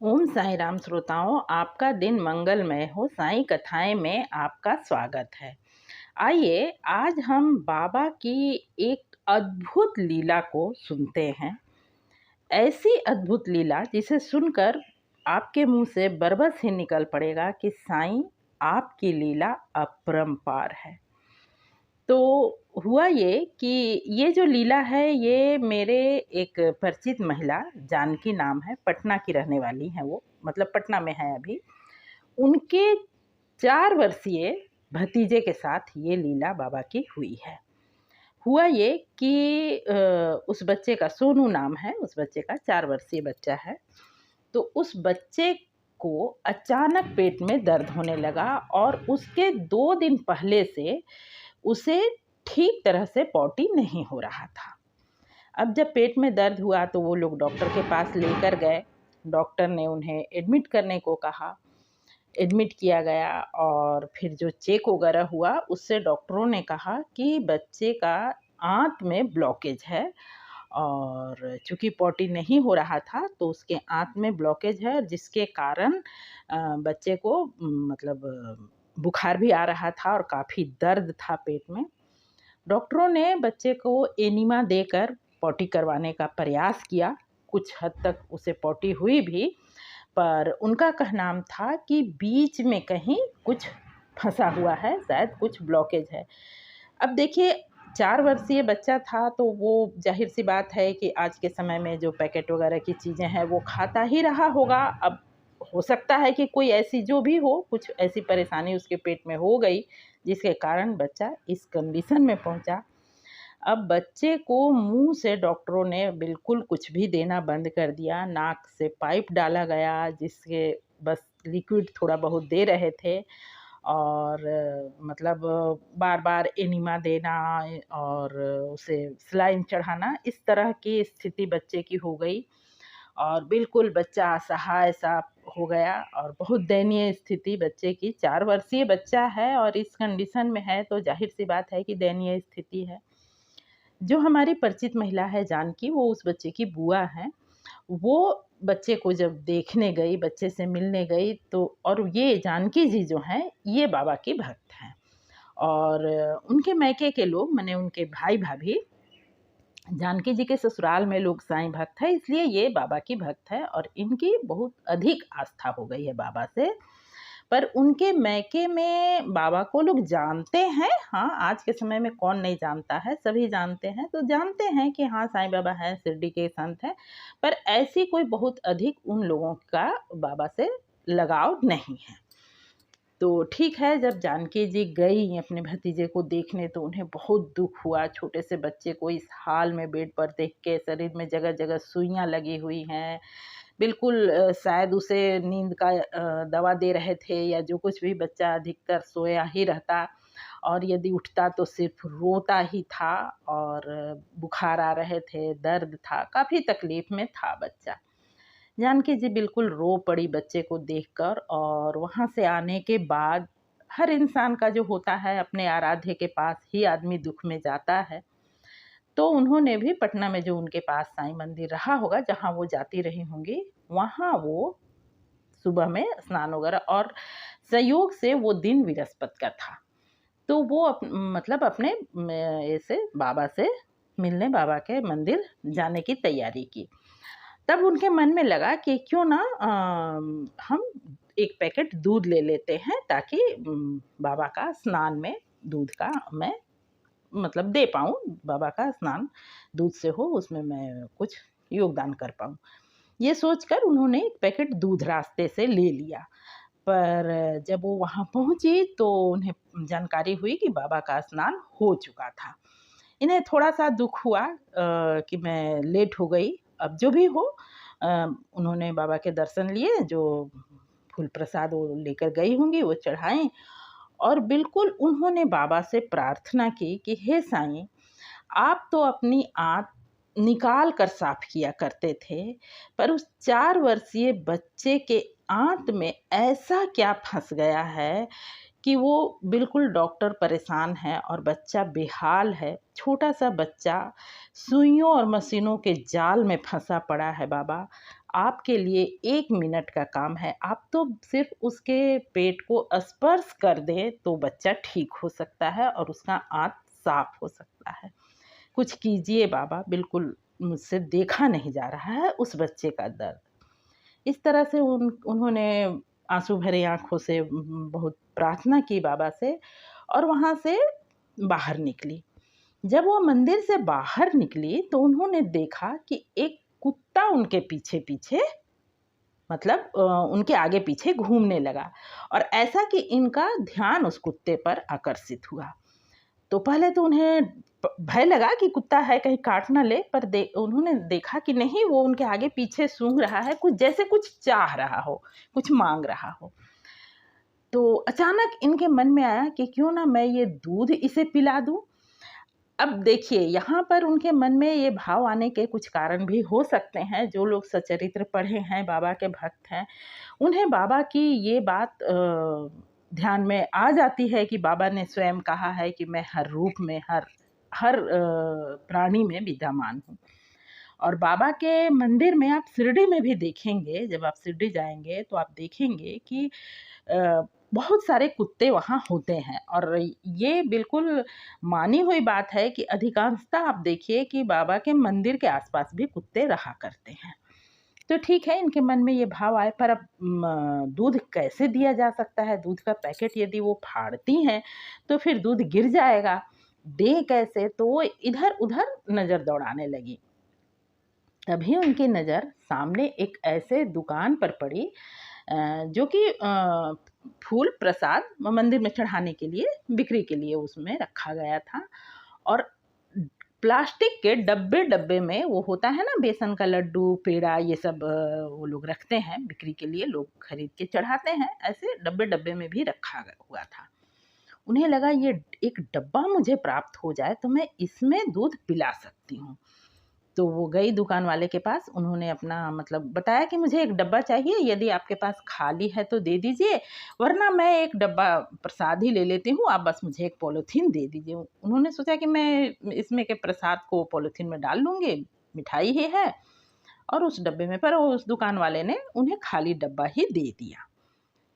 ओम साईं राम श्रोताओं, आपका दिन मंगलमय हो। साईं कथाएं में आपका स्वागत है। आइए आज हम बाबा की एक अद्भुत लीला को सुनते हैं। ऐसी अद्भुत लीला जिसे सुनकर आपके मुंह से बरबस ही निकल पड़ेगा कि साईं आपकी लीला अपरंपार है। तो हुआ ये कि ये जो लीला है ये मेरे एक परिचित महिला, जानकी नाम है, पटना की रहने वाली हैं वो, मतलब पटना में है अभी। उनके 4 वर्षीय भतीजे के साथ ये लीला बाबा की हुई है। हुआ ये कि उस बच्चे का सोनू नाम है, उस बच्चे का 4 वर्षीय बच्चा है। तो उस बच्चे को अचानक पेट में दर्द होने लगा और उसके 2 दिन पहले से उसे ठीक तरह से पॉटी नहीं हो रहा था। अब जब पेट में दर्द हुआ तो वो लोग डॉक्टर के पास लेकर गए। डॉक्टर ने उन्हें एडमिट करने को कहा। एडमिट किया गया और फिर जो चेक वगैरह हुआ उससे डॉक्टरों ने कहा कि बच्चे का आंत में ब्लॉकेज है और चूँकि पॉटी नहीं हो रहा था तो उसके आंत में ब्लॉकेज है, जिसके कारण बच्चे को मतलब बुखार भी आ रहा था और काफ़ी दर्द था पेट में। डॉक्टरों ने बच्चे को एनिमा देकर पॉटी करवाने का प्रयास किया। कुछ हद तक उसे पॉटी हुई भी, पर उनका कहना था कि बीच में कहीं कुछ फंसा हुआ है, शायद कुछ ब्लॉकेज है। अब देखिए 4 वर्षीय बच्चा था तो वो ज़ाहिर-सी बात है कि आज के समय में जो पैकेट वगैरह की चीज़ें हैं वो खाता ही रहा होगा। अब हो सकता है कि कोई ऐसी जो भी हो, कुछ ऐसी परेशानी उसके पेट में हो गई जिसके कारण बच्चा इस कंडीशन में पहुंचा। अब बच्चे को मुंह से डॉक्टरों ने बिल्कुल कुछ भी देना बंद कर दिया। नाक से पाइप डाला गया जिससे बस लिक्विड थोड़ा बहुत दे रहे थे और मतलब बार-बार एनिमा देना और उसे सलाइन चढ़ाना, इस तरह की स्थिति बच्चे की हो गई और बिल्कुल बच्चा असहाय सा हो गया और बहुत दयनीय स्थिति बच्चे की। 4 वर्षीय बच्चा है और इस कंडीशन में है तो ज़ाहिर-सी बात है कि दयनीय स्थिति है। जो हमारी परिचित महिला है जानकी, वो उस बच्चे की बुआ हैं। वो बच्चे को जब देखने गई, बच्चे से मिलने गई तो और ये जानकी जी जो हैं, ये बाबा की भक्त हैं और उनके मायके के लोग माने उनके भाई-भाभी जानकी जी के ससुराल में लोग साईं भक्त हैं, इसलिए ये बाबा की भक्त है और इनकी बहुत अधिक आस्था हो गई है बाबा से। पर उनके मायके में बाबा को लोग जानते हैं, हाँ, आज के समय में कौन नहीं जानता है, सभी जानते हैं। तो जानते हैं कि हाँ, साईं बाबा हैं, शिरडी के संत हैं, पर ऐसी कोई बहुत अधिक उन लोगों का बाबा से लगाव नहीं है। तो ठीक है, जब जानकी जी गई अपने भतीजे को देखने तो उन्हें बहुत दुःख हुआ। छोटे से बच्चे को इस हाल में बेड पर देख के, शरीर में जगह-जगह सुइयाँ लगी हुई हैं। बिल्कुल शायद उसे नींद का दवा दे रहे थे या जो कुछ भी, बच्चा अधिकतर सोया ही रहता और यदि उठता तो सिर्फ़ रोता ही था और बुखार आ रहे थे, दर्द था, काफ़ी तकलीफ़ में था बच्चा। जानकी जी बिल्कुल रो पड़ी बच्चे को देखकर और वहाँ से आने के बाद हर इंसान का जो होता है अपने आराध्य के पास ही आदमी दुःख में जाता है। तो उन्होंने भी पटना में जो उनके पास साईं मंदिर रहा होगा, जहाँ वो जाती रही होंगी, वहाँ वो सुबह में स्नान वगैरह और संयोग से वो दिन बृहस्पति का था। तो वो मतलब अपने ऐसे बाबा से मिलने, बाबा के मंदिर जाने की तैयारी की। तब उनके मन में लगा कि क्यों ना हम 1 पैकेट दूध ले लेते हैं ताकि बाबा का स्नान में दूध का मैं मतलब दे पाऊँ, बाबा का स्नान दूध से हो, उसमें मैं कुछ योगदान कर पाऊँ। ये सोचकर उन्होंने 1 पैकेट दूध रास्ते से ले लिया। पर जब वो वहाँ पहुँची तो उन्हें जानकारी हुई कि बाबा का स्नान हो चुका था। इन्हें थोड़ा-सा दुःख हुआ कि मैं लेट हो गई। अब जो भी हो अ, उन्होंने बाबा के दर्शन लिए, जो फूल प्रसाद वो लेकर गई होंगी वो चढ़ाएँ और बिल्कुल उन्होंने बाबा से प्रार्थना की कि हे साईं, आप तो अपनी आँत निकाल कर साफ़ किया करते थे, पर उस 4 वर्षीय बच्चे के आँत में ऐसा क्या फँस गया है कि वो बिल्कुल डॉक्टर परेशान है और बच्चा बेहाल है। छोटा-सा बच्चा सुइयों और मशीनों के जाल में फँसा पड़ा है बाबा। आपके लिए 1 मिनट का काम है। आप तो सिर्फ़ उसके पेट को स्पर्श कर दें तो बच्चा ठीक हो सकता है और उसका आँत साफ़ हो सकता है। कुछ कीजिए बाबा, बिल्कुल मुझसे देखा नहीं जा रहा है उस बच्चे का दर्द। इस तरह से उन्होंने आँसू भरी आँखों से बहुत प्रार्थना की बाबा से और वहाँ से बाहर निकली। जब वो मंदिर से बाहर निकली तो उन्होंने देखा कि एक कुत्ता उनके पीछे-पीछे मतलब उनके आगे-पीछे घूमने लगा और ऐसा कि इनका ध्यान उस कुत्ते पर आकर्षित हुआ। तो पहले तो उन्हें भय लगा कि कुत्ता है कहीं काट ना ले, पर उन्होंने देखा कि नहीं, वो उनके आगे पीछे सूंघ रहा है, कुछ जैसे कुछ चाह रहा हो, कुछ मांग रहा हो। तो अचानक इनके मन में आया कि क्यों ना मैं ये दूध इसे पिला दूं। अब देखिए, यहाँ पर उनके मन में ये भाव आने के कुछ कारण भी हो सकते हैं। जो लोग सच्चरित्र पढ़े हैं, बाबा के भक्त हैं, उन्हें बाबा की ये बात ध्यान में आ जाती है कि बाबा ने स्वयं कहा है कि मैं हर रूप में, हर प्राणी में विद्यमान हूँ। और बाबा के मंदिर में आप शिरडी में भी देखेंगे, जब आप शिरडी जाएँगे तो आप देखेंगे कि बहुत सारे कुत्ते वहाँ होते हैं और ये बिल्कुल मानी हुई बात है कि अधिकांशतः आप देखिए कि बाबा के मंदिर के आस-पास भी कुत्ते रहा करते हैं। तो ठीक है, इनके मन में ये भाव आए, पर अब दूध कैसे दिया जा सकता है? दूध का पैकेट यदि वो फाड़ती हैं, तो फिर दूध गिर जाएगा, दें कैसे? तो वो इधर-उधर नज़र दौड़ाने लगी। तभी उनकी नज़र सामने एक ऐसे दुकान पर पड़ी जो कि फूल प्रसाद मंदिर में चढ़ाने के लिए, बिक्री के लिए उसमें रखा गया था और प्लास्टिक के डब्बे-डब्बे में वो होता है ना, बेसन का लड्डू, पेड़ा, ये सब वो लोग रखते हैं बिक्री के लिए, लोग खरीद के चढ़ाते हैं, ऐसे डब्बे-डब्बे में भी रखा हुआ था। उन्हें लगा ये एक डब्बा मुझे प्राप्त हो जाए तो मैं इसमें दूध पिला सकती हूँ। तो वो गई दुकान वाले के पास, उन्होंने अपना मतलब बताया कि मुझे एक डब्बा चाहिए, यदि आपके पास खाली है तो दे दीजिए, वरना मैं एक डब्बा प्रसाद ही ले लेती हूँ, आप बस मुझे एक पॉलीथीन दे दीजिए। उन्होंने सोचा कि मैं इसमें के प्रसाद को पॉलीथीन में डाल लूँगी, मिठाई ही है, और उस डब्बे में, पर उस दुकान वाले ने उन्हें खाली डब्बा ही दे दिया।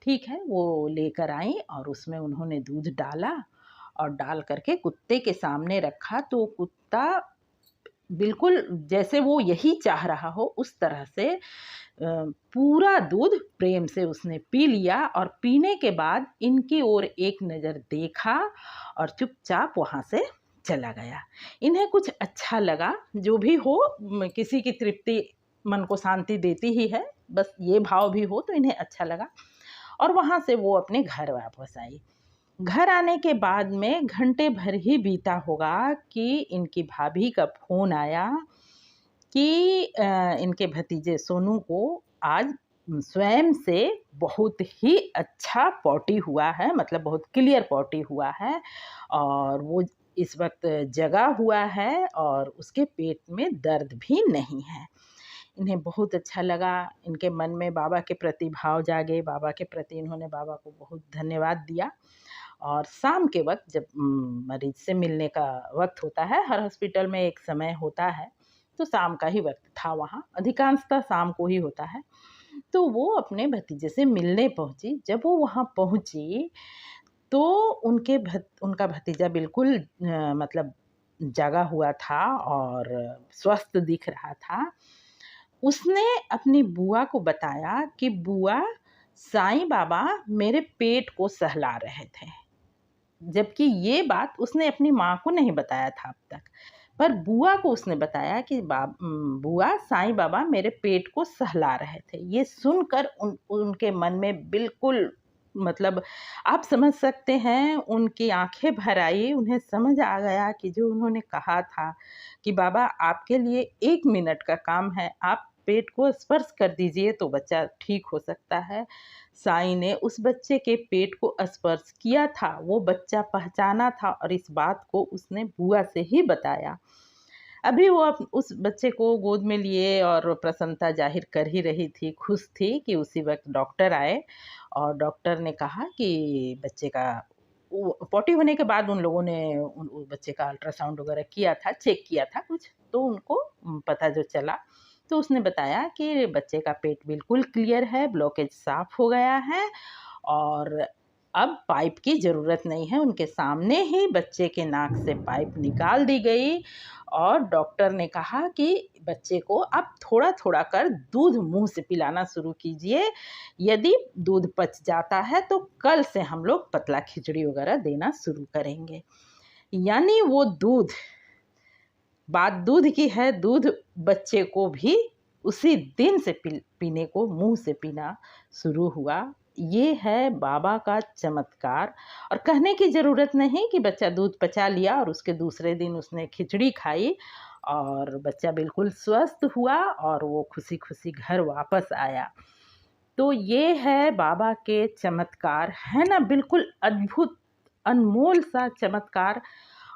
ठीक है, वो लेकर आईं और उसमें उन्होंने दूध डाला और डाल कर के कुत्ते के सामने रखा, तो कुत्ता बिल्कुल जैसे वो यही चाह रहा हो उस तरह से पूरा दूध प्रेम से उसने पी लिया और पीने के बाद इनकी ओर एक नज़र देखा और चुपचाप वहाँ से चला गया। इन्हें कुछ अच्छा लगा, जो भी हो, किसी की तृप्ति मन को शांति देती ही है, बस ये भाव भी हो तो इन्हें अच्छा लगा और वहाँ से वो अपने घर वापस आई। घर आने के बाद में घंटे भर ही बीता होगा कि इनकी भाभी का फ़ोन आया कि इनके भतीजे सोनू को आज स्वयं से बहुत ही अच्छा पॉटी हुआ है, मतलब बहुत क्लियर पॉटी हुआ है और वो इस वक़्त जगा हुआ है और उसके पेट में दर्द भी नहीं है। इन्हें बहुत अच्छा लगा, इनके मन में बाबा के प्रति भाव जागे, बाबा के प्रति इन्होंने बाबा को बहुत धन्यवाद दिया। और शाम के वक़्त जब मरीज़ से मिलने का वक़्त होता है, हर हॉस्पिटल में एक समय होता है, तो शाम का ही वक़्त था वहाँ, अधिकांशतः शाम को ही होता है। तो वो अपने भतीजे से मिलने पहुँची, जब वो वहाँ पहुँची, तो उनका भतीजा बिल्कुल मतलब जगा हुआ था और स्वस्थ दिख रहा था। उसने अपनी बुआ को बताया कि बुआ, साईं बाबा मेरे पेट को सहला रहे थे। जबकि ये बात उसने अपनी माँ को नहीं बताया था अब तक, पर बुआ को उसने बताया कि बुआ, साईं बाबा मेरे पेट को सहला रहे थे। ये सुनकर उनके मन में बिल्कुल मतलब आप समझ सकते हैं, उनकी आँखें भर आई, उन्हें समझ आ गया कि जो उन्होंने कहा था कि बाबा आपके लिए 1 मिनट का काम है, आप पेट को स्पर्श कर दीजिए तो बच्चा ठीक हो सकता है। साईं ने उस बच्चे के पेट को स्पर्श किया था, वो बच्चा पहचाना था और इस बात को उसने बुआ से ही बताया। अभी वो उस बच्चे को गोद में लिए और प्रसन्नता ज़ाहिर कर ही रही थी, खुश थी कि उसी वक़्त डॉक्टर आए और डॉक्टर ने कहा कि बच्चे का वो पॉटी होने के बाद उन लोगों ने उस बच्चे का अल्ट्रासाउंड वग़ैरह किया था, चेक किया था कुछ, तो उनको पता जो चला तो उसने बताया कि बच्चे का पेट बिल्कुल क्लियर है, ब्लॉकेज साफ हो गया है और अब पाइप की ज़रूरत नहीं है। उनके सामने ही बच्चे के नाक से पाइप निकाल दी गई और डॉक्टर ने कहा कि बच्चे को अब थोड़ा-थोड़ा कर दूध मुँह से पिलाना शुरू कीजिए। यदि दूध पच जाता है तो कल से हम लोग पतला खिचड़ी वगैरह देना शुरू करेंगे। यानी वो दूध, बात दूध की है, दूध बच्चे को भी उसी दिन से पीने को, मुँह से पीना शुरू हुआ। ये है बाबा का चमत्कार। और कहने की ज़रूरत नहीं कि बच्चा दूध पचा लिया और उसके दूसरे दिन उसने खिचड़ी खाई और बच्चा बिल्कुल स्वस्थ हुआ और वो खुशी-खुशी घर वापस आया। तो ये है बाबा के चमत्कार, है ना? बिल्कुल अद्भुत, अनमोल सा चमत्कार।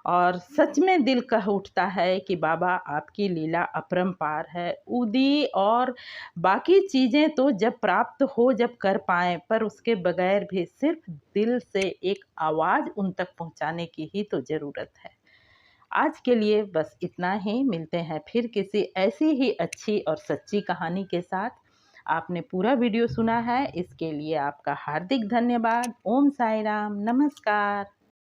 और सच में दिल कह उठता है कि बाबा आपकी लीला अपरंपार है। उदी और बाकी चीज़ें तो जब प्राप्त हो, जब कर पाएँ, पर उसके बगैर भी सिर्फ दिल से एक आवाज़ उन तक पहुँचाने की ही तो ज़रूरत है। आज के लिए बस इतना ही। मिलते हैं फिर किसी ऐसी ही अच्छी और सच्ची कहानी के साथ। आपने पूरा वीडियो सुना है, इसके लिए आपका हार्दिक धन्यवाद। ओम साई राम, नमस्कार।